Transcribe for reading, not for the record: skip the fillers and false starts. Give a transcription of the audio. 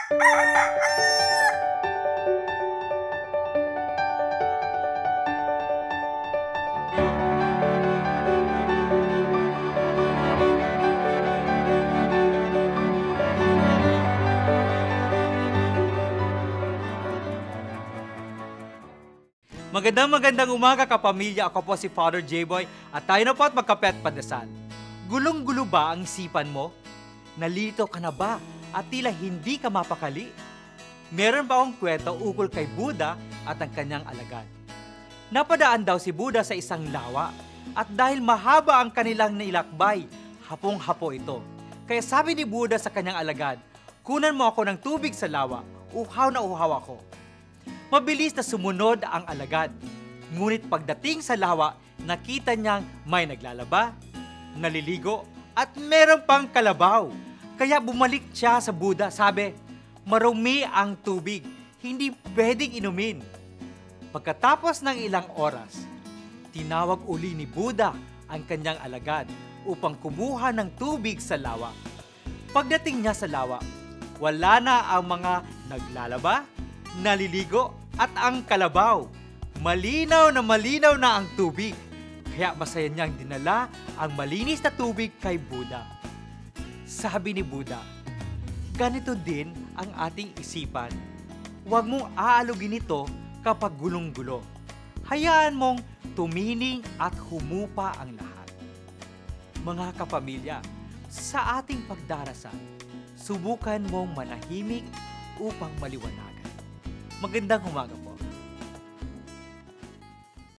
Magandang umaga kapamilya. Ako po si Father J-Boy at tayo na po at magkape at pandesal. Gulong-gulo ba ang isipan mo? Nalito ka na ba at tila hindi ka mapakali? Meron ba akong kwento ukol kay Buddha at ang kanyang alagad? Napadaan daw si Buddha sa isang lawa at dahil mahaba ang kanilang nailakbay, hapong-hapo ito. Kaya sabi ni Buddha sa kanyang alagad, "Kunan mo ako ng tubig sa lawa, uhaw na uhaw ako." Mabilis na sumunod ang alagad. Ngunit pagdating sa lawa, nakita niyang may naglalaba, naliligo, at meron pang kalabaw. Kaya bumalik siya sa Buddha. Sabi, "Marumi ang tubig, hindi pwedeng inumin." Pagkatapos ng ilang oras, tinawag uli ni Buddha ang kanyang alagad upang kumuha ng tubig sa lawa. Pagdating niya sa lawa, wala na ang mga naglalaba, naliligo at ang kalabaw. Malinaw na ang tubig. Kaya masaya niyang dinala ang malinis na tubig kay Buddha. Sabi ni Buddha, ganito din ang ating isipan. Huwag mong aalugin ito kapag gulong-gulo. Hayaan mong tumining at humupa ang lahat. Mga kapamilya, sa ating pagdarasal, subukan mong manahimik upang maliwanagan. Magandang umaga po.